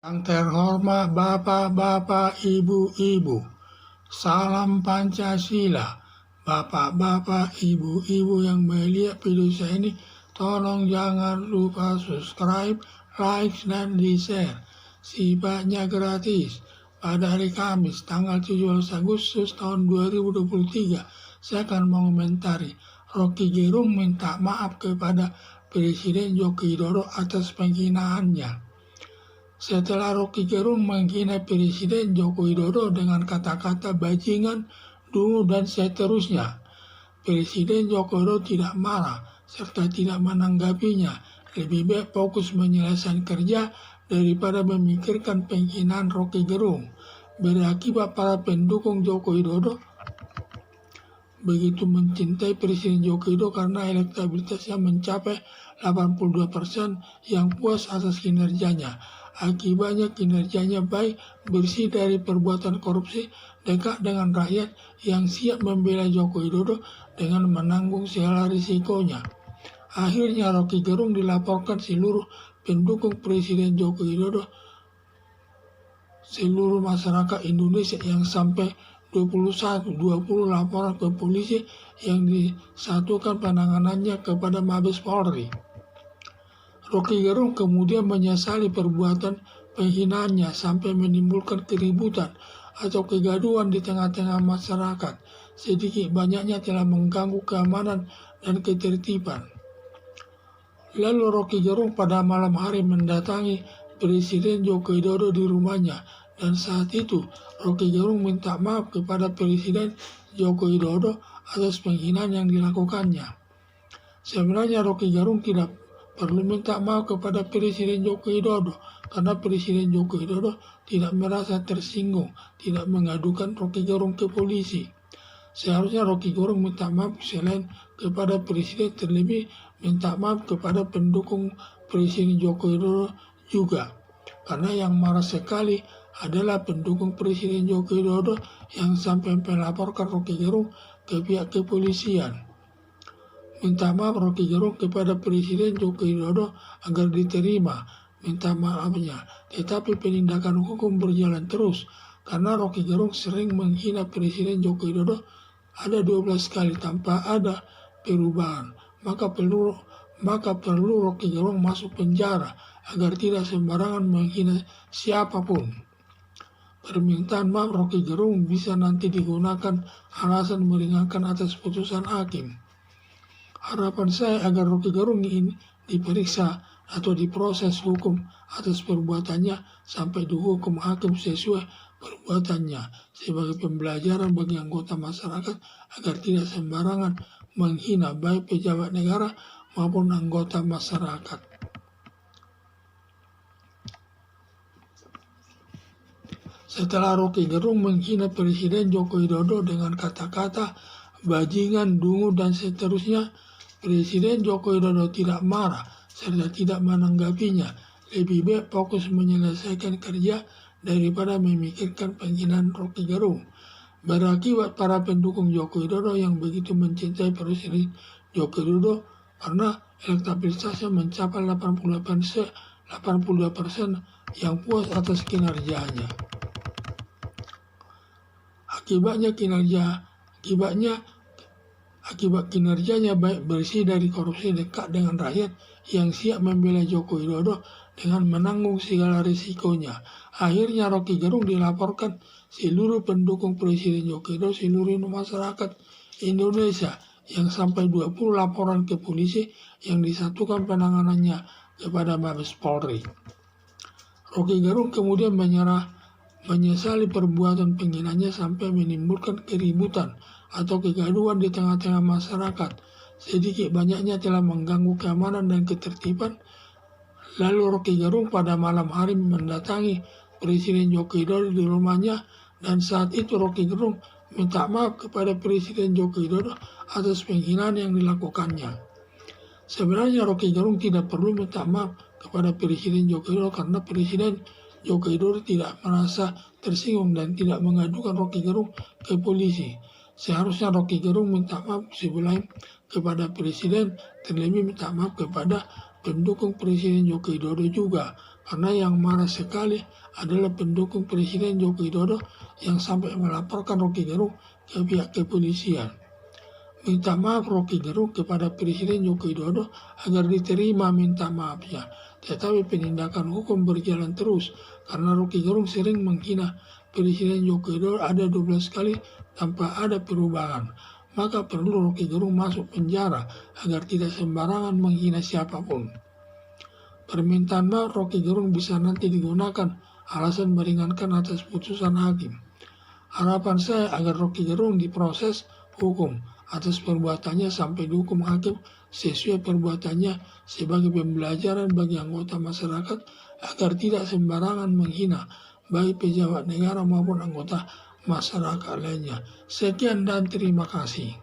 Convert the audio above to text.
Yang terhormat Bapak-Bapak, Ibu-Ibu, salam Pancasila. Bapak-bapak, Ibu-Ibu yang melihat video saya ini, tolong jangan lupa subscribe, like, dan di-share. Sifatnya gratis. Pada hari Kamis, tanggal 17 Agustus tahun 2023, saya akan mengomentari Roky Gerung minta maaf kepada Presiden Joko Widodo atas penghinaannya. Setelah Roky Gerung menghina Presiden Joko Widodo dengan kata-kata bajingan, dungu, dan seterusnya, Presiden Joko Widodo tidak marah serta tidak menanggapinya. Lebih baik fokus menyelesaikan kerja daripada memikirkan penghinaan Roky Gerung. Berakibat para pendukung Joko Widodo begitu mencintai Presiden Joko Widodo karena elektabilitasnya mencapai 82% yang puas atas kinerjanya. Akibatnya kinerjanya baik, bersih dari perbuatan korupsi, dekat dengan rakyat yang siap membela Joko Widodo dengan menanggung segala risikonya. Akhirnya Roky Gerung dilaporkan seluruh pendukung Presiden Joko Widodo, seluruh masyarakat Indonesia yang sampai 20 laporan ke polisi yang disatukan penanganannya kepada Mabes Polri. Roky Gerung kemudian menyesali perbuatan penghinaannya sampai menimbulkan keributan atau kegaduhan di tengah-tengah masyarakat. Sedikit banyaknya telah mengganggu keamanan dan ketertiban. Lalu Roky Gerung pada malam hari mendatangi Presiden Joko Widodo di rumahnya, dan saat itu Roky Gerung minta maaf kepada Presiden Joko Widodo atas penghinaan yang dilakukannya. Sebenarnya Roky Gerung tidak perlu minta maaf kepada Presiden Joko Widodo karena Presiden Joko Widodo tidak merasa tersinggung, tidak mengadukan Roky Gerung ke polisi. Seharusnya Roky Gerung minta maaf selain kepada Presiden, terlebih minta maaf kepada pendukung Presiden Joko Widodo juga. Karena yang marah sekali adalah pendukung Presiden Joko Widodo yang sampai melaporkan Roky Gerung ke pihak kepolisian. Minta maaf Roky Gerung kepada Presiden Joko Widodo agar diterima minta maafnya, tetapi penindakan hukum berjalan terus karena Roky Gerung sering menghina Presiden Joko Widodo ada 12 kali tanpa ada perubahan. Maka perlu Roky Gerung masuk penjara agar tidak sembarangan menghina siapapun. Permintaan maaf Roky Gerung bisa nanti digunakan alasan meringankan atas putusan hakim. Harapan saya agar Roky Gerung ini diperiksa atau diproses hukum atas perbuatannya sampai dihukum hakim sesuai perbuatannya sebagai pembelajaran bagi anggota masyarakat agar tidak sembarangan menghina baik pejabat negara maupun anggota masyarakat. Setelah Roky Gerung menghina Presiden Joko Widodo dengan kata-kata bajingan, dungu, dan seterusnya, Presiden Joko Widodo tidak marah serta tidak menanggapinya. Lebih baik fokus menyelesaikan kerja daripada memikirkan penghinaan Roky Gerung. Berakibat para pendukung Joko Widodo yang begitu mencintai Presiden Joko Widodo karena elektabilitasnya mencapai 82% yang puas atas kinerjanya. Akibat kinerjanya baik, bersih dari korupsi, dekat dengan rakyat yang siap membela Joko Widodo dengan menanggung segala risikonya. Akhirnya Roky Gerung dilaporkan seluruh pendukung Presiden Joko Widodo, seluruh masyarakat Indonesia yang sampai 20 laporan ke polisi yang disatukan penanganannya kepada Mabes Polri. Roky Gerung kemudian menyesali perbuatan penghinaannya sampai menimbulkan keributan atau kegaduhan di tengah-tengah masyarakat. Sedikit banyaknya telah mengganggu keamanan dan ketertiban. Lalu Roky Gerung pada malam hari mendatangi Presiden Joko Widodo di rumahnya, dan saat itu Roky Gerung minta maaf kepada Presiden Joko Widodo atas penghinaan yang dilakukannya. Sebenarnya Roky Gerung tidak perlu minta maaf kepada Presiden Joko Widodo karena Presiden Joko Widodo tidak merasa tersinggung dan tidak mengadukan Roky Gerung ke polisi. Seharusnya Roky Gerung minta maaf sebelum kepada Presiden, terlebih minta maaf kepada pendukung Presiden Joko Widodo juga. karena yang marah sekali adalah pendukung Presiden Joko Widodo yang sampai melaporkan Rocky Gerung ke pihak kepolisian. Minta maaf Rocky Gerung kepada Presiden Joko Widodo agar diterima minta maafnya. Tetapi penindakan hukum berjalan terus karena Rocky Gerung sering menghina Presiden Joko Widodo ada 12 kali tanpa ada perubahan. Maka perlu Rocky Gerung masuk penjara agar tidak sembarangan menghina siapapun. Permintaan maaf Rocky Gerung bisa nanti digunakan alasan meringankan atas putusan hakim. Harapan saya agar Rocky Gerung diproses hukum atas perbuatannya sampai dihukum hakim sesuai perbuatannya sebagai pembelajaran bagi anggota masyarakat agar tidak sembarangan menghina baik pejabat negara maupun anggota masyarakat lainnya. Sekian dan terima kasih.